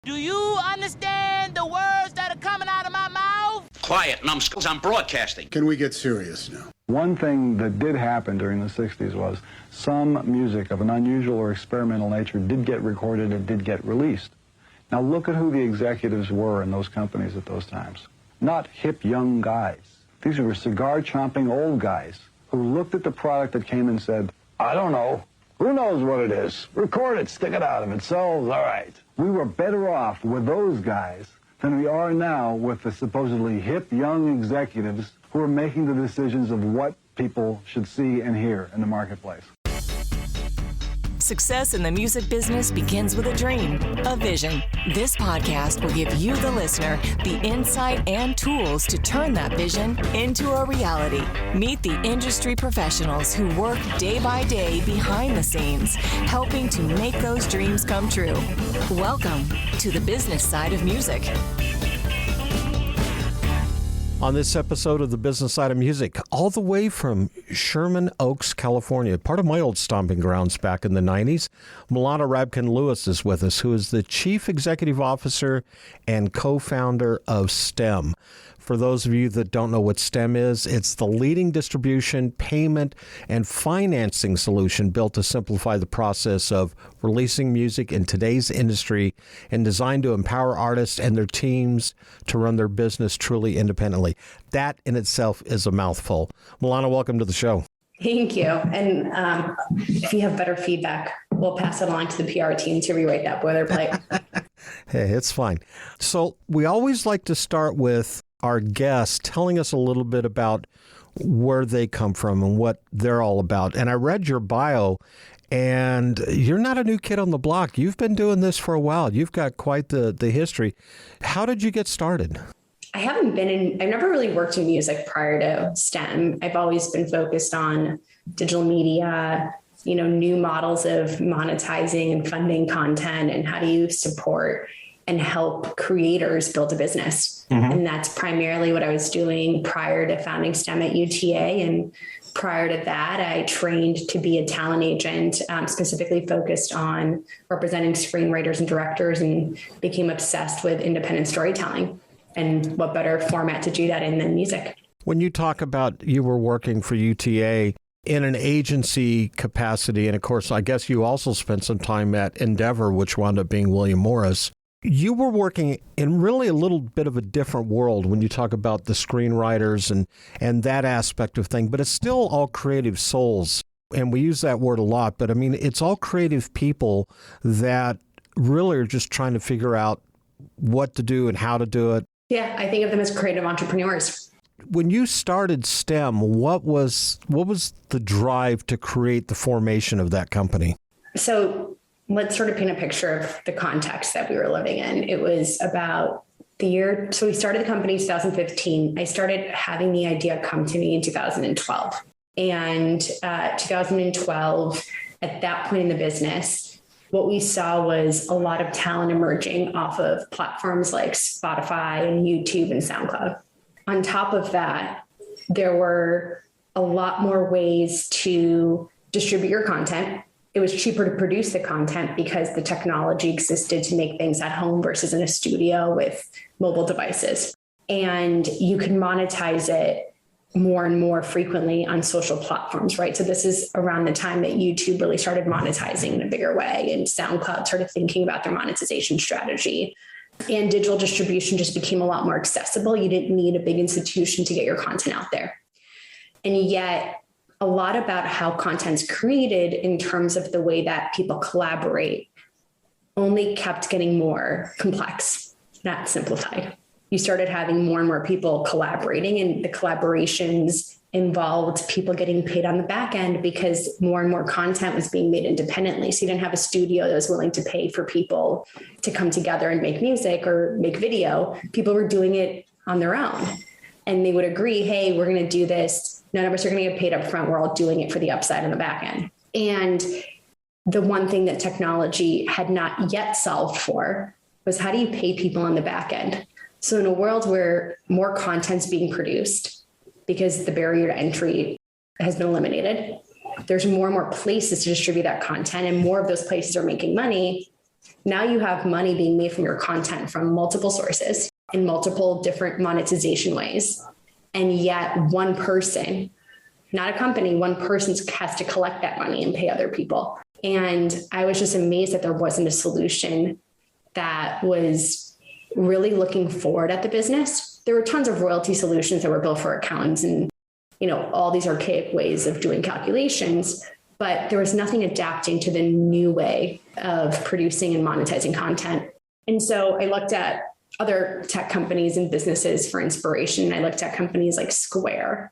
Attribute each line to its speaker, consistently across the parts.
Speaker 1: Do you understand the words that are coming out of my mouth?
Speaker 2: Quiet, numbskulls, I'm broadcasting.
Speaker 3: Can we get serious now?
Speaker 4: One thing that did happen during the 60s was some music of an unusual or experimental nature did get recorded and did get released. Now look at who the executives were in those companies at those times. Not hip young guys. These were cigar-chomping old guys who looked at the product that came and said, I don't know. Who knows what it is? Record it, stick it out. If it sells, all right. We were better off with those guys than we are now with the supposedly hip young executives who are making the decisions of what people should see and hear in the marketplace.
Speaker 5: Success in the music business begins with a dream, a vision. This podcast will give you, the listener, the insight and tools to turn that vision into a reality. Meet the industry professionals who work day by day behind the scenes, helping to make those dreams come true. Welcome to the business side of music.
Speaker 6: On this episode of The Business Side of Music, all the way from Sherman Oaks, California, part of my old stomping grounds back in the 90s, Milana Rabkin Lewis is with us, who is the Chief Executive Officer and co-founder of STEM. For those of you that don't know what STEM is, it's the leading distribution, payment, and financing solution built to simplify the process of releasing music in today's industry and designed to empower artists and their teams to run their business truly independently. That in itself is a mouthful. Milana, welcome to the show.
Speaker 7: Thank you. And if you have better feedback, we'll pass it along to the PR team to rewrite that boilerplate.
Speaker 6: Hey, it's fine. So we always like to start with our guests telling us a little bit about where they come from and what they're all about. And I read your bio, and you're not a new kid on the block. You've been doing this for a while. You've got quite the history. How did you get started?
Speaker 7: I've never really worked in music prior to STEM. I've always been focused on digital media, new models of monetizing and funding content, and how do you support and help creators build a business. Mm-hmm. And that's primarily what I was doing prior to founding STEM at UTA. And prior to that, I trained to be a talent agent, specifically focused on representing screenwriters and directors, and became obsessed with independent storytelling. And what better format to do that in than music?
Speaker 6: When you talk about you were working for UTA in an agency capacity, and of course, I guess you also spent some time at Endeavor, which wound up being William Morris, you were working in really a little bit of a different world when you talk about the screenwriters and that aspect of thing, but it's still all creative souls. And we use that word a lot, but I mean, it's all creative people that really are just trying to figure out what to do and how to do it.
Speaker 7: Yeah, I think of them as creative entrepreneurs.
Speaker 6: When you started STEM, what was the drive to create the formation of that company?
Speaker 7: So let's sort of paint a picture of the context that we were living in. It was about so we started the company in 2015. I started having the idea come to me in 2012. And 2012, at that point in the business, what we saw was a lot of talent emerging off of platforms like Spotify and YouTube and SoundCloud. On top of that, there were a lot more ways to distribute your content. It was cheaper to produce the content because the technology existed to make things at home versus in a studio with mobile devices. And you could monetize it more and more frequently on social platforms, right? So this is around the time that YouTube really started monetizing in a bigger way, and SoundCloud started thinking about their monetization strategy. And digital distribution just became a lot more accessible. You didn't need a big institution to get your content out there. And yet, a lot about how content's created in terms of the way that people collaborate only kept getting more complex, not simplified. You started having more and more people collaborating, and the collaborations involved people getting paid on the back end because more and more content was being made independently. So you didn't have a studio that was willing to pay for people to come together and make music or make video. People were doing it on their own, and they would agree, hey, we're going to do this. None of us are going to get paid up front. We're all doing it for the upside on the back end. And the one thing that technology had not yet solved for was, how do you pay people on the back end? So in a world where more content's being produced because the barrier to entry has been eliminated, there's more and more places to distribute that content, and more of those places are making money. Now you have money being made from your content from multiple sources in multiple different monetization ways. And yet one person, not a company, one person has to collect that money and pay other people. And I was just amazed that there wasn't a solution that was really looking forward at the business. There were tons of royalty solutions that were built for accountants and, all these archaic ways of doing calculations, but there was nothing adapting to the new way of producing and monetizing content. And so I looked at other tech companies and businesses for inspiration. I looked at companies like Square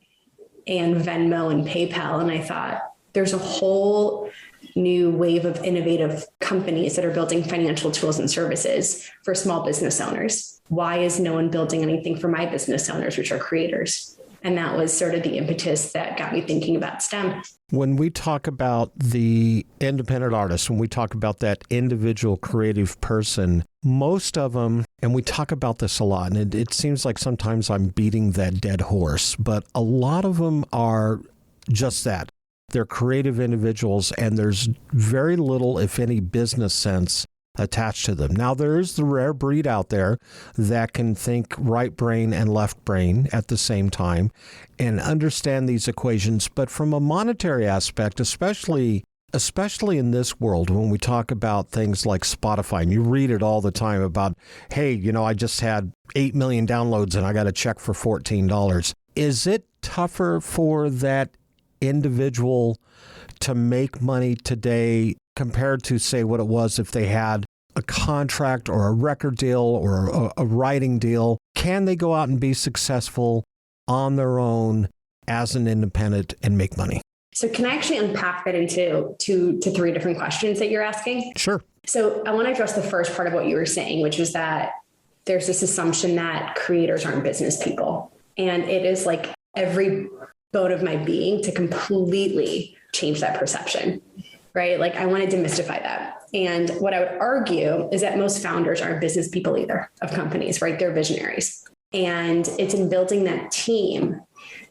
Speaker 7: and Venmo and PayPal, and I thought there's a whole new wave of innovative companies that are building financial tools and services for small business owners. Why is no one building anything for my business owners, which are creators? And that was sort of the impetus that got me thinking about STEM.
Speaker 6: When we talk about the independent artist, when we talk about that individual creative person, most of them, and we talk about this a lot, and it seems like sometimes I'm beating that dead horse, but a lot of them are just that. They're creative individuals, and there's very little, if any, business sense attached to them. Now, there is the rare breed out there that can think right brain and left brain at the same time and understand these equations. But from a monetary aspect, especially in this world, when we talk about things like Spotify, and you read it all the time about, hey, I just had 8 million downloads and I got a check for $14. Is it tougher for that individual to make money today compared to, say, what it was if they had a contract or a record deal or a writing deal? Can they go out and be successful on their own as an independent and make money?
Speaker 7: So can I actually unpack that into 2 to 3 different questions that you're asking?
Speaker 6: Sure.
Speaker 7: So I want to address the first part of what you were saying, which is that there's this assumption that creators aren't business people. And it is like every bone of my being to completely change that perception, right? Like I want to demystify that. And what I would argue is that most founders aren't business people either of companies, right? They're visionaries. And it's in building that team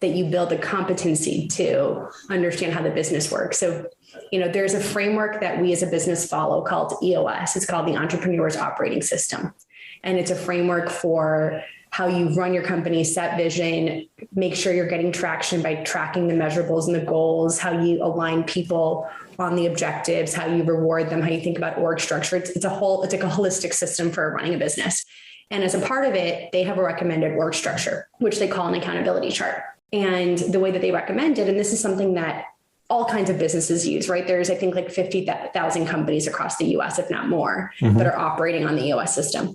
Speaker 7: that you build the competency to understand how the business works. So, there's a framework that we as a business follow called EOS. It's called the Entrepreneur's Operating System. And it's a framework for how you run your company, set vision, make sure you're getting traction by tracking the measurables and the goals, how you align people on the objectives, how you reward them, how you think about org structure. It's like a holistic system for running a business. And as a part of it, they have a recommended org structure, which they call an accountability chart. And the way that they recommend it, and this is something that all kinds of businesses use, right? There's, I think, like 50,000 companies across the US, if not more, that are operating on the EOS system.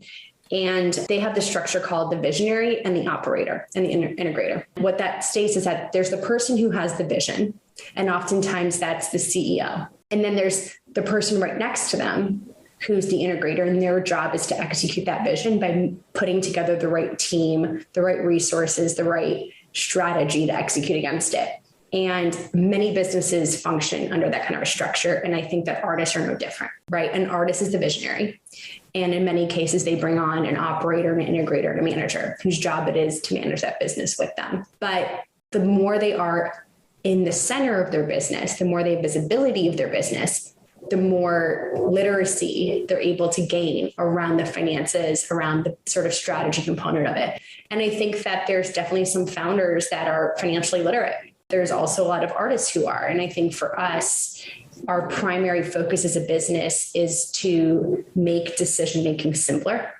Speaker 7: And they have the structure called the visionary and the operator and the integrator. What that states is that there's the person who has the vision, and oftentimes that's the CEO. And then there's the person right next to them who's the integrator, and their job is to execute that vision by putting together the right team, the right resources, the right strategy to execute against it. And many businesses function under that kind of a structure. And I think that artists are no different, right? An artist is the visionary. And in many cases, they bring on an operator, an integrator, and a manager whose job it is to manage that business with them. But the more they are in the center of their business, the more they have visibility of their business, the more literacy they're able to gain around the finances, around the sort of strategy component of it. And I think that there's definitely some founders that are financially literate. There's also a lot of artists who are. And I think for us, our primary focus as a business is to make decision-making simpler.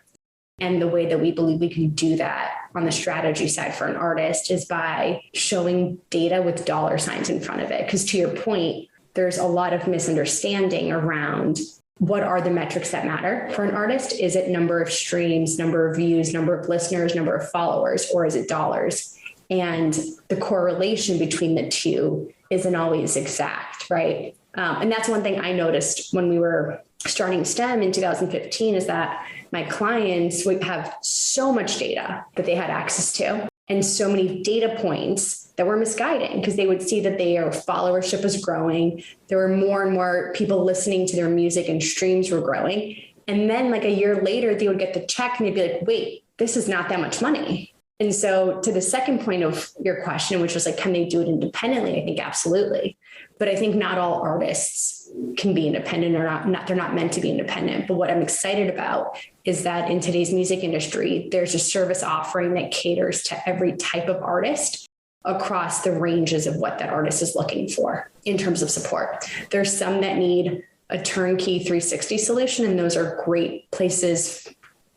Speaker 7: And the way that we believe we can do that on the strategy side for an artist is by showing data with dollar signs in front of it. Because to your point, there's a lot of misunderstanding around what are the metrics that matter for an artist. Is it number of streams, number of views, number of listeners, number of followers, or is it dollars? And the correlation between the two isn't always exact, right? And that's one thing I noticed when we were starting STEM in 2015 is that my clients would have so much data that they had access to and so many data points that were misguiding because they would see that their followership was growing. There were more and more people listening to their music and streams were growing. And then like a year later, they would get the check and they'd be like, wait, this is not that much money. And so to the second point of your question, which was like, can they do it independently? I think absolutely. But I think not all artists can be independent or not, they're not meant to be independent. But what I'm excited about is that in today's music industry, there's a service offering that caters to every type of artist across the ranges of what that artist is looking for in terms of support. There's some that need a turnkey 360 solution, and those are great places.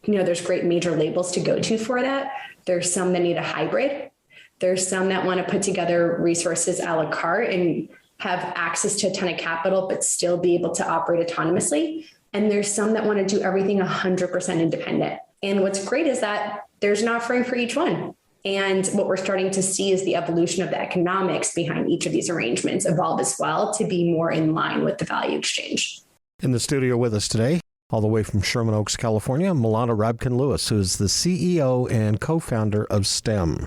Speaker 7: There's great major labels to go to for that. There's some that need a hybrid. There's some that want to put together resources a la carte and have access to a ton of capital, but still be able to operate autonomously. And there's some that want to do everything 100% independent. And what's great is that there's an offering for each one. And what we're starting to see is the evolution of the economics behind each of these arrangements evolve as well to be more in line with the value exchange.
Speaker 6: In the studio with us today, all the way from Sherman Oaks, California, Milana Rabkin Lewis, who is the CEO and co-founder of STEM.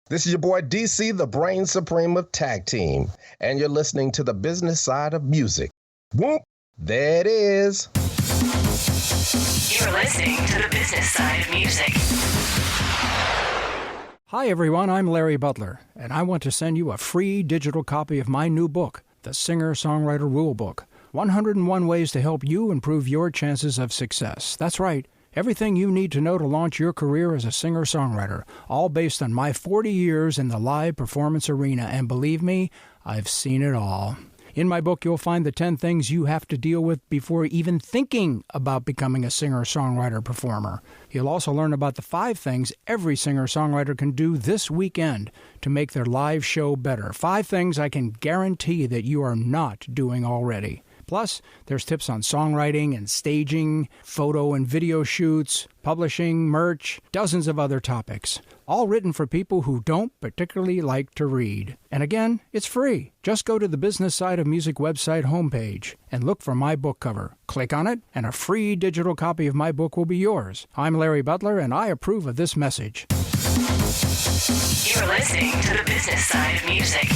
Speaker 3: This is your boy DC, the brain supreme of Tag Team, and you're listening to the business side of music. Whoop, there it is.
Speaker 5: You're listening to the business side of music.
Speaker 8: Hi, everyone. I'm Larry Butler, and I want to send you a free digital copy of my new book, The Singer-Songwriter Rulebook, 101 Ways to Help You Improve Your Chances of Success. That's right. Everything you need to know to launch your career as a singer-songwriter, all based on my 40 years in the live performance arena. And believe me, I've seen it all. In my book, you'll find the 10 things you have to deal with before even thinking about becoming a singer-songwriter performer. You'll also learn about the 5 things every singer-songwriter can do this weekend to make their live show better. 5 things I can guarantee that you are not doing already. Plus, there's tips on songwriting and staging, photo and video shoots, publishing, merch, dozens of other topics. All written for people who don't particularly like to read. And again, it's free. Just go to the Business Side of Music website homepage and look for my book cover. Click on it, and a free digital copy of my book will be yours. I'm Larry Butler, and I approve of this message.
Speaker 5: You're listening to the business side of music.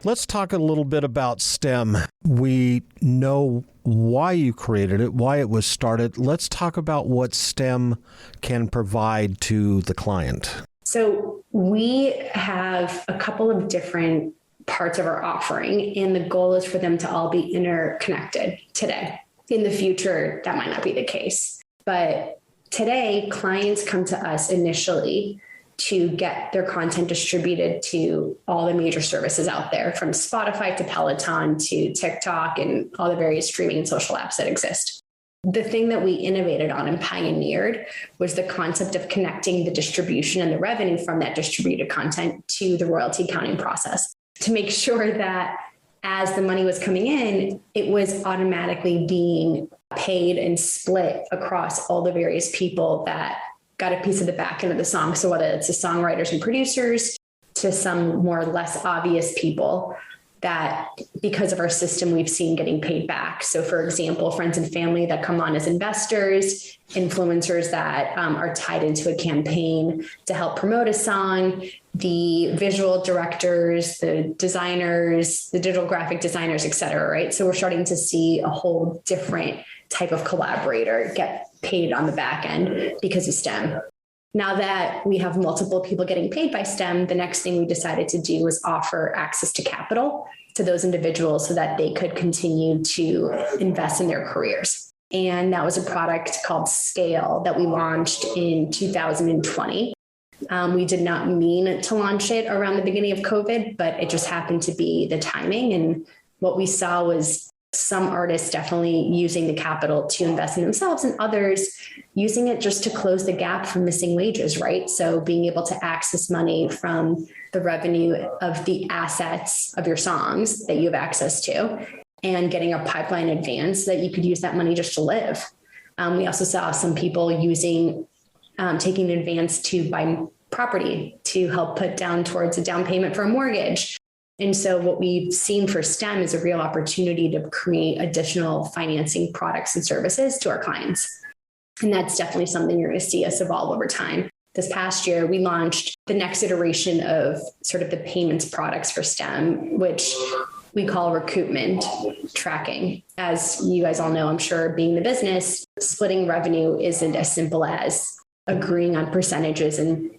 Speaker 6: Let's talk a little bit about STEM. We know why you created it, why it was started. Let's talk about what STEM can provide to the client.
Speaker 7: So we have a couple of different parts of our offering, and the goal is for them to all be interconnected today. In the future, that might not be the case. But today, clients come to us initially to get their content distributed to all the major services out there, from Spotify to Peloton to TikTok and all the various streaming and social apps that exist. The thing that we innovated on and pioneered was the concept of connecting the distribution and the revenue from that distributed content to the royalty accounting process to make sure that as the money was coming in, it was automatically being paid and split across all the various people that got a piece of the back end of the song. So whether it's the songwriters and producers to some more or less obvious people that because of our system, we've seen getting paid back. So for example, friends and family that come on as investors, influencers that are tied into a campaign to help promote a song, the visual directors, the designers, the digital graphic designers, et cetera, right? So we're starting to see a whole different type of collaborator get paid on the back end because of STEM. Now that we have multiple people getting paid by STEM, the next thing we decided to do was offer access to capital to those individuals so that they could continue to invest in their careers. And that was a product called Scale that we launched in 2020. We did not mean to launch it around the beginning of COVID, but it just happened to be the timing. And what we saw was some artists definitely using the capital to invest in themselves and others using it just to close the gap from missing wages, right? So being able to access money from the revenue of the assets of your songs that you have access to and getting a pipeline in advance that you could use that money just to live. We also saw some people using, taking an advance to buy property to help put down towards a down payment for a mortgage. And so what we've seen for STEM is a real opportunity to create additional financing products and services to our clients. And that's definitely something you're going to see us evolve over time. This past year, we launched the next iteration of sort of the payments products for STEM, which we call recoupment tracking. As you guys all know, I'm sure, being in the business, splitting revenue isn't as simple as agreeing on percentages and,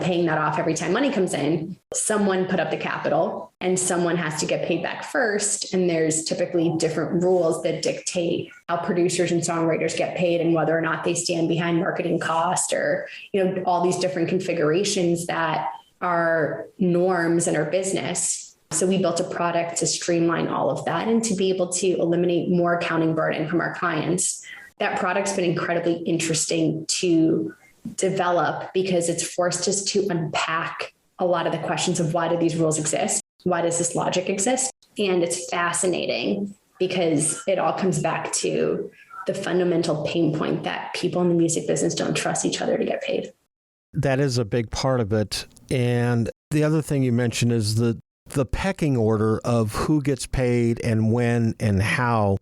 Speaker 7: paying that off every time money comes in. Someone put up the capital and someone has to get paid back first. And there's typically different rules that dictate how producers and songwriters get paid and whether or not they stand behind marketing cost or, all these different configurations that are norms in our business. So we built a product to streamline all of that and to be able to eliminate more accounting burden from our clients. That product's been incredibly interesting to develop because it's forced us to unpack a lot of the questions of why do these rules exist? Why does this logic exist? And it's fascinating because it all comes back to the fundamental pain point that people in the music business don't trust each other to get paid.
Speaker 6: That is a big part of it. And the other thing you mentioned is the pecking order of who gets paid and when and how,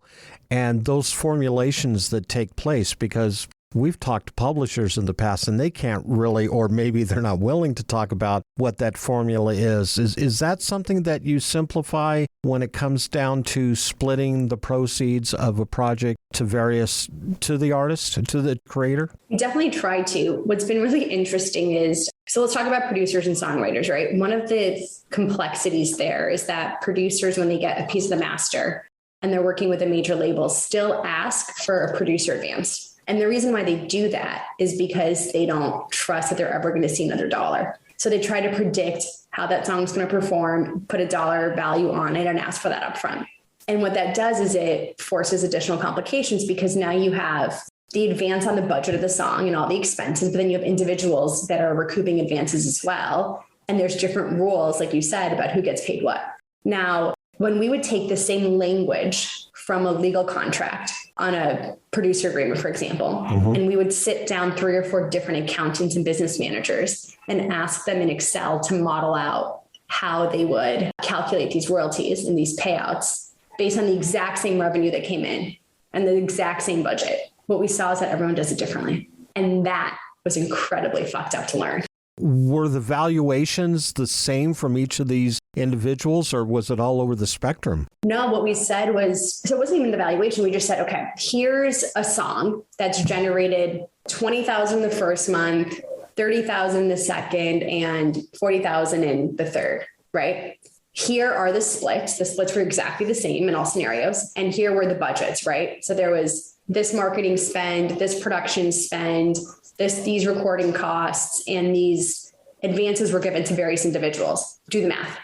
Speaker 6: and those formulations that take place, because we've talked to publishers in the past and they can't really, or maybe they're not willing to talk about what that formula is. Is that something that you simplify when it comes down to splitting the proceeds of a project to the artist, to the creator?
Speaker 7: We definitely try to. What's been really interesting is, so let's talk about producers and songwriters, right? One of the complexities there is that producers, when they get a piece of the master and they're working with a major label, still ask for a producer advance. And the reason why they do that is because they don't trust that they're ever going to see another dollar. So they try to predict how that song's going to perform, put a dollar value on it and ask for that upfront. And what that does is it forces additional complications because now you have the advance on the budget of the song and all the expenses, but then you have individuals that are recouping advances as well. And there's different rules, like you said, about who gets paid what. Now, when we would take the same language from a legal contract on a producer agreement, for example, and we would sit down 3 or 4 different accountants and business managers and ask them in Excel to model out how they would calculate these royalties and these payouts based on the exact same revenue that came in and the exact same budget. What we saw is that everyone does it differently. And that was incredibly fucked up to learn.
Speaker 6: Were the valuations the same from each of these individuals, or was it all over the spectrum?
Speaker 7: No, what we said was, so it wasn't even the valuation. We just said, okay, here's a song that's generated $20,000 the first month, $30,000 the second, and $40,000 in the third, right? Here are the splits. The splits were exactly the same in all scenarios. And here were the budgets, right? So there was this marketing spend, this production spend, these recording costs, and these advances were given to various individuals. Do the math.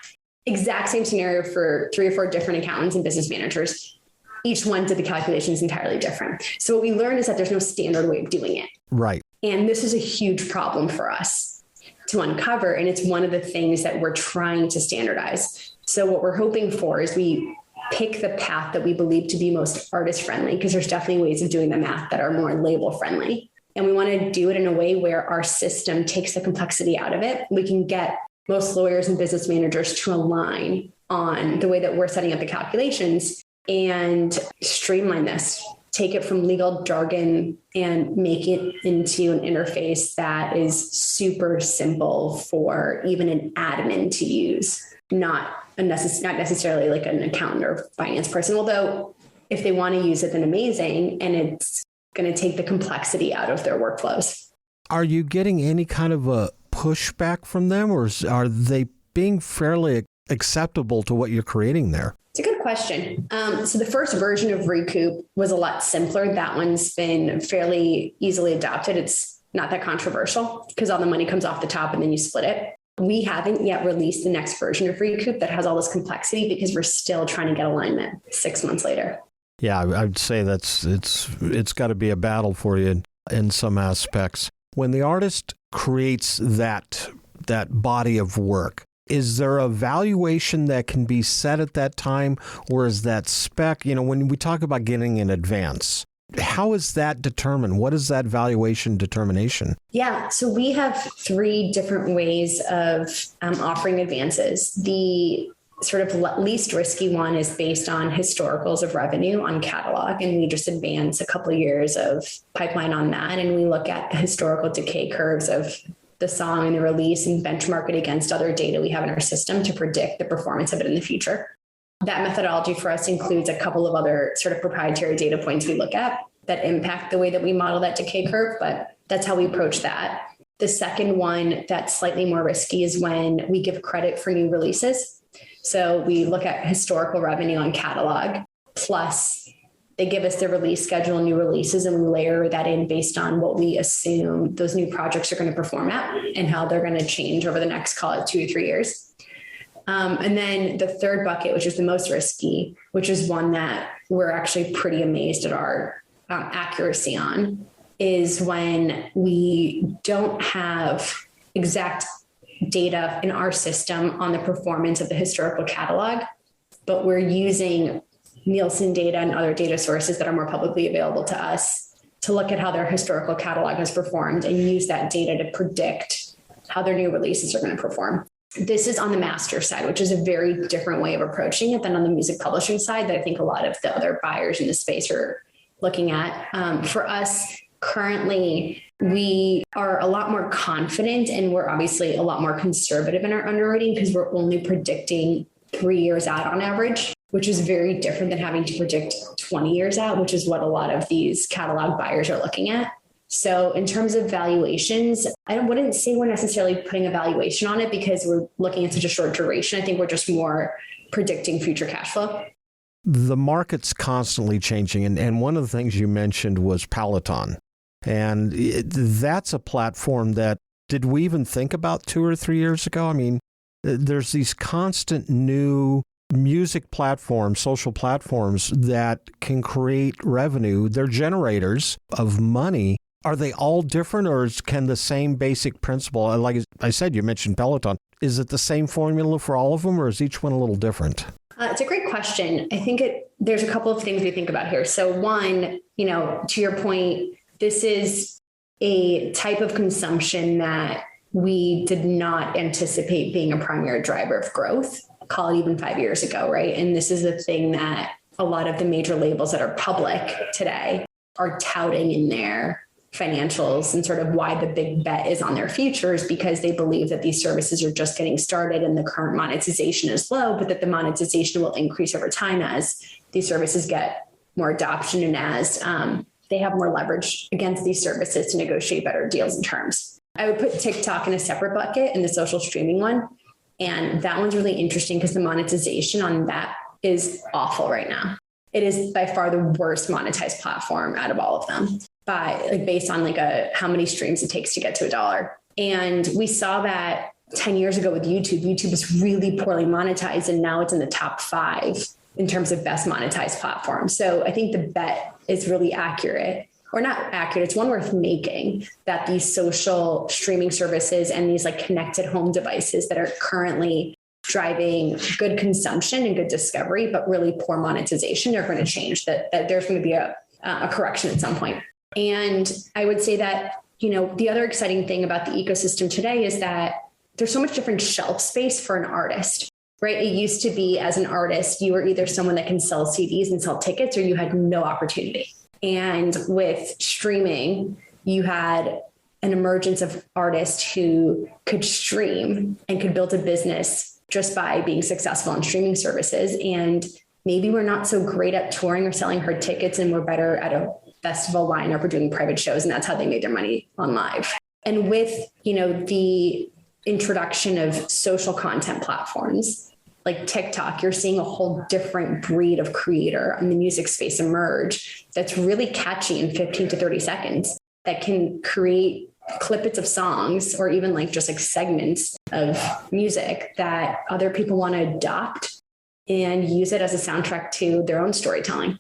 Speaker 7: Exact same scenario for 3 or 4 different accountants and business managers. Each one did the calculations entirely different. So what we learned is that there's no standard way of doing it.
Speaker 6: Right.
Speaker 7: And this is a huge problem for us to uncover. And it's one of the things that we're trying to standardize. So what we're hoping for is we pick the path that we believe to be most artist friendly, because there's definitely ways of doing the math that are more label friendly. And we want to do it in a way where our system takes the complexity out of it. We can get most lawyers and business managers to align on the way that we're setting up the calculations and streamline this, take it from legal jargon and make it into an interface that is super simple for even an admin to use, not necessarily like an accountant or finance person. Although if they want to use it, then amazing. And it's going to take the complexity out of their workflows.
Speaker 6: Are you getting any kind of a pushback from them, or are they being fairly acceptable to what you're creating there?
Speaker 7: It's a good question. So the first version of Recoup was a lot simpler. That one's been fairly easily adopted. It's not that controversial because all the money comes off the top and then you split it. We haven't yet released the next version of Recoup that has all this complexity because we're still trying to get alignment 6 months later.
Speaker 6: Yeah, I'd say it's got to be a battle for you in some aspects. When the artist creates that body of work, is there a valuation that can be set at that time, or is that spec? When we talk about getting an advance, how is that determined? What is that valuation determination?
Speaker 7: Yeah, so we have 3 different ways of offering advances. The sort of least risky one is based on historicals of revenue on catalog. And we just advance a couple of years of pipeline on that. And we look at the historical decay curves of the song and the release and benchmark it against other data we have in our system to predict the performance of it in the future. That methodology for us includes a couple of other sort of proprietary data points we look at that impact the way that we model that decay curve, but That's how we approach that. The second one that's slightly more risky is when we give credit for new releases. So we look at historical revenue on catalog, plus they give us the release schedule and new releases, and we layer that in based on what we assume those new projects are going to perform at and how they're going to change over the next, call it 2 to 3 years. And then the third bucket, which is the most risky, which is one that we're actually pretty amazed at our accuracy on, is when we don't have exact data in our system on the performance of the historical catalog, but we're using Nielsen data and other data sources that are more publicly available to us to look at how their historical catalog has performed and use that data to predict how their new releases are going to perform. This is on the master side, which is a very different way of approaching it than on the music publishing side that I think a lot of the other buyers in the space are looking at. For us, currently, we are a lot more confident, and we're obviously a lot more conservative in our underwriting because we're only predicting 3 years out on average, which is very different than having to predict 20 years out, which is what a lot of these catalog buyers are looking at. So in terms of valuations, I wouldn't say we're necessarily putting a valuation on it because we're looking at such a short duration. I think we're just more predicting future cash flow.
Speaker 6: The market's constantly changing, and one of the things you mentioned was Peloton. And that's a platform that, did we even think about 2 or 3 years ago? I mean, there's these constant new music platforms, social platforms that can create revenue. They're generators of money. Are they all different, or can the same basic principle, like I said, you mentioned Peloton, is it the same formula for all of them, or is each one a little different?
Speaker 7: It's a great question. I think there's a couple of things we think about here. So one, to your point, this is a type of consumption that we did not anticipate being a primary driver of growth, call it even 5 years ago, right? And this is the thing that a lot of the major labels that are public today are touting in their financials, and sort of why the big bet is on their futures, because they believe that these services are just getting started and the current monetization is low, but that the monetization will increase over time as these services get more adoption and as they have more leverage against these services to negotiate better deals and terms. I would put TikTok in a separate bucket, in the social streaming one. And that one's really interesting because the monetization on that is awful right now. It is by far the worst monetized platform out of all of them, based on how many streams it takes to get to $1. And we saw that 10 years ago with YouTube. YouTube was really poorly monetized, and now it's in the top 5 in terms of best monetized platforms. So I think the bet is really accurate, or not accurate. It's one worth making, that these social streaming services and these connected home devices that are currently driving good consumption and good discovery, but really poor monetization, are going to change, that there's going to be a correction at some point. And I would say that, the other exciting thing about the ecosystem today is that there's so much different shelf space for an artist, right? It used to be, as an artist, you were either someone that can sell CDs and sell tickets, or you had no opportunity. And with streaming, you had an emergence of artists who could stream and could build a business just by being successful in streaming services. And maybe we're not so great at touring or selling hard tickets, and we're better at a festival lineup or doing private shows. And that's how they made their money on live. And with, the introduction of social content platforms like TikTok, you're seeing a whole different breed of creator in the music space emerge that's really catchy in 15 to 30 seconds, that can create clippets of songs, or even just segments of music that other people want to adopt and use it as a soundtrack to their own storytelling.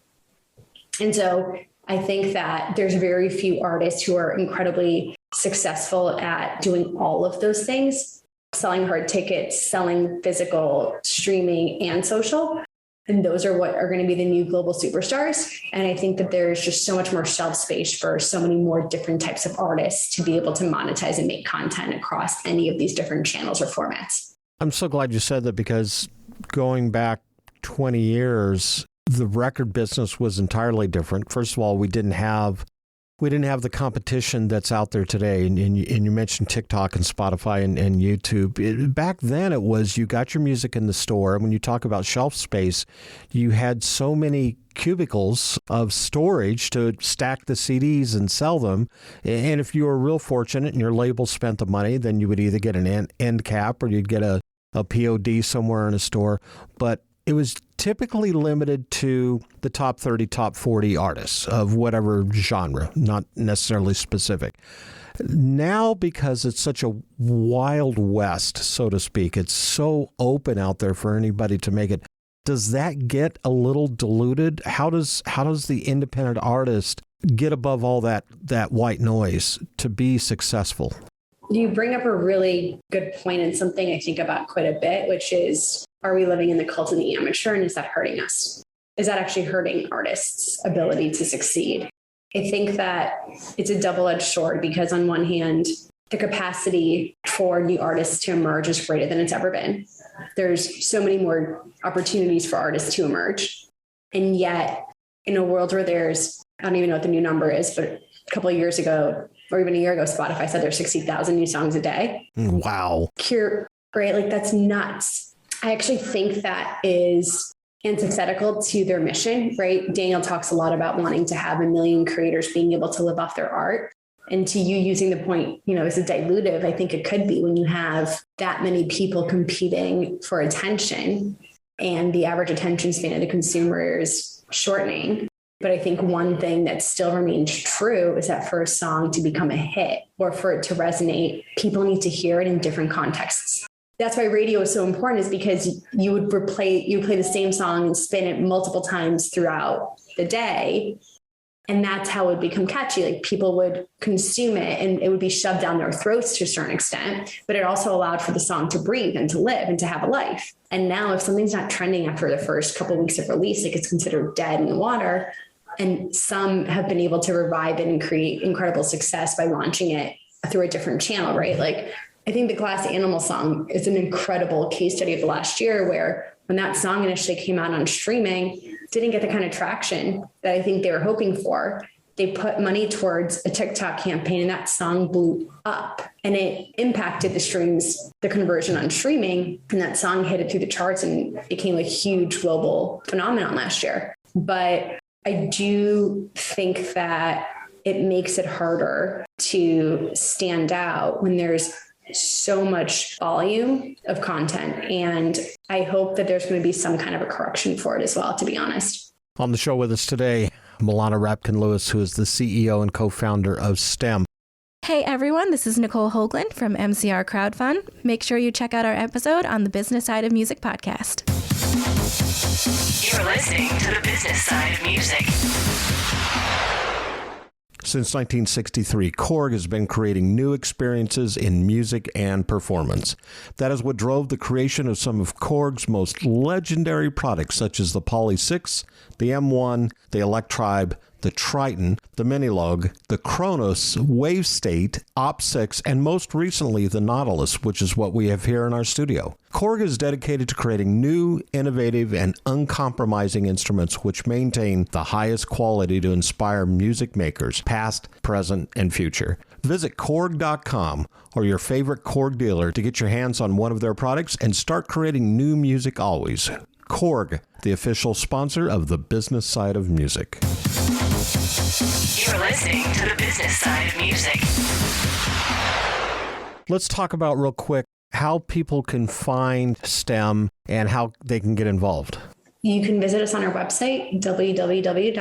Speaker 7: And so I think that there's very few artists who are incredibly successful at doing all of those things: selling hard tickets, selling physical, streaming, and social. And those are what are going to be the new global superstars. And I think that there's just so much more shelf space for so many more different types of artists to be able to monetize and make content across any of these different channels or formats.
Speaker 6: I'm so glad you said that, because going back 20 years, the record business was entirely different. First of all, we didn't have we didn't have the competition that's out there today. And you mentioned TikTok and Spotify and YouTube. Back then, it was you got your music in the store. When you talk about shelf space, you had so many cubicles of storage to stack the CDs and sell them. And if you were real fortunate and your label spent the money, then you would either get an end cap or you'd get a POD somewhere in a store. But it was typically limited to the top 30, top 40 artists of whatever genre, not necessarily specific. Now, because it's such a wild west, so to speak, it's so open out there for anybody to make it. Does that get a little diluted? How does the independent artist get above all that white noise to be successful?
Speaker 7: You bring up a really good point and something I think about quite a bit, which is, are we living in the cult of the amateur, and is that hurting us? Is that actually hurting artists' ability to succeed? I think that it's a double-edged sword, because on one hand, the capacity for new artists to emerge is greater than it's ever been. There's so many more opportunities for artists to emerge. And yet, in a world where there's, I don't even know what the new number is, but a couple of years ago, or even a year ago, Spotify said there's 60,000 new songs a day.
Speaker 6: Wow.
Speaker 7: Right? Like, that's nuts. I actually think that is antithetical to their mission, right? Daniel talks a lot about wanting to have 1 million creators being able to live off their art. And to you using the point, is it dilutive? I think it could be when you have that many people competing for attention and the average attention span of the consumer is shortening. But I think one thing that still remains true is that for a song to become a hit or for it to resonate, people need to hear it in different contexts. That's why radio is so important, is because you play the same song and spin it multiple times throughout the day. And that's how it would become catchy. Like, people would consume it and it would be shoved down their throats to a certain extent, but it also allowed for the song to breathe and to live and to have a life. And now if something's not trending after the first couple of weeks of release, like, it's considered dead in the water. And some have been able to revive it and create incredible success by launching it through a different channel, right? Like, I think the Glass Animal song is an incredible case study of the last year, where when that song initially came out on streaming, didn't get the kind of traction that I think they were hoping for. They put money towards a TikTok campaign and that song blew up, and it impacted the streams, the conversion on streaming. And that song hit it through the charts and became a huge global phenomenon last year. But I do think that it makes it harder to stand out when there's so much volume of content. And I hope that there's going to be some kind of a correction for it as well, to be honest.
Speaker 6: On the show with us today, Milana Rabkin Lewis, who is the CEO and co-founder of STEM.
Speaker 9: Hey everyone, this is Nicole Hoagland from MCR Crowdfund. Make sure you check out our episode on the Business Side of Music podcast.
Speaker 5: You're listening to the Business Side of Music.
Speaker 6: Since 1963, Korg has been creating new experiences in music and performance. That is what drove the creation of some of Korg's most legendary products, such as the Poly 6, the M1, the Electribe, the Triton, the Minilogue, the Kronos, Wave State, Op 6, and most recently the Nautilus, which is what we have here in our studio. Korg is dedicated to creating new, innovative, and uncompromising instruments which maintain the highest quality to inspire music makers, past, present, and future. Visit Korg.com or your favorite Korg dealer to get your hands on one of their products and start creating new music always. Korg, the official sponsor of the Business Side of Music.
Speaker 5: You're listening to the Business Side of Music.
Speaker 6: Let's talk about real quick how people can find STEM and how they can get involved.
Speaker 7: You can visit us on our website, www.stem.is.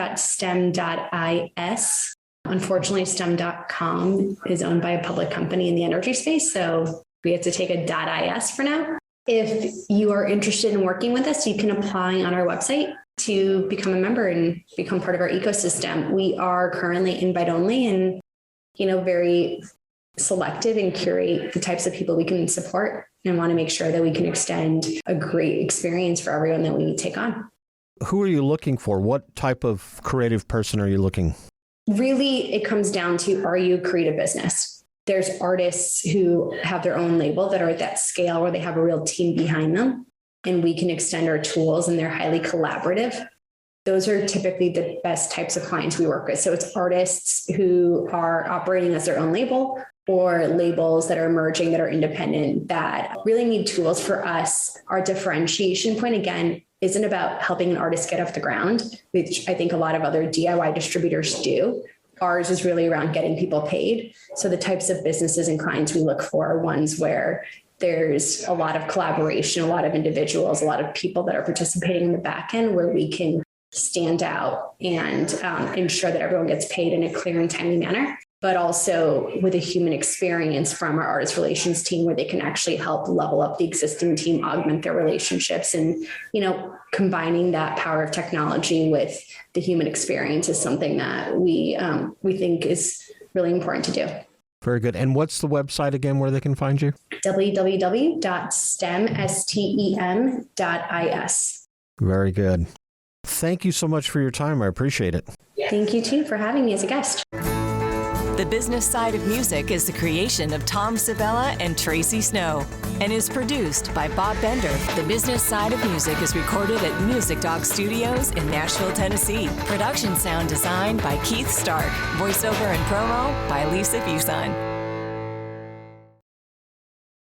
Speaker 7: Unfortunately, stem.com is owned by a public company in the energy space, so we have to take a .is for now. If you are interested in working with us, you can apply on our website to become a member and become part of our ecosystem. We are currently invite only and, very selective and curate the types of people we can support, and want to make sure that we can extend a great experience for everyone that we take on.
Speaker 6: Who are you looking for? What type of creative person are you looking?
Speaker 7: Really, it comes down to, are you a creative business? There's artists who have their own label that are at that scale where they have a real team behind them, and we can extend our tools and they're highly collaborative. those are typically the best types of clients we work with. So it's artists who are operating as their own label, or labels that are emerging, that are independent, that really need tools. For us, our differentiation point, again, isn't about helping an artist get off the ground, which I think a lot of other DIY distributors do. Ours is really around getting people paid. So the types of businesses and clients we look for are ones where there's a lot of collaboration, a lot of individuals, a lot of people that are participating in the back end, where we can stand out and ensure that everyone gets paid in a clear and timely manner, but also with a human experience from our artist relations team, where they can actually help level up the existing team, augment their relationships. And, combining that power of technology with the human experience is something that we think is really important to do.
Speaker 6: Very good. And what's the website again where they can find you?
Speaker 7: www.stem.is.
Speaker 6: Very good. Thank you so much for your time. I appreciate it.
Speaker 7: Thank you, too, for having me as a guest.
Speaker 5: The Business Side of Music is the creation of Tom Sabella and Tracy Snow and is produced by Bob Bender. The Business Side of Music is recorded at Music Dog Studios in Nashville, Tennessee. Production sound designed by Keith Stark. Voiceover and promo by Lisa Fuson.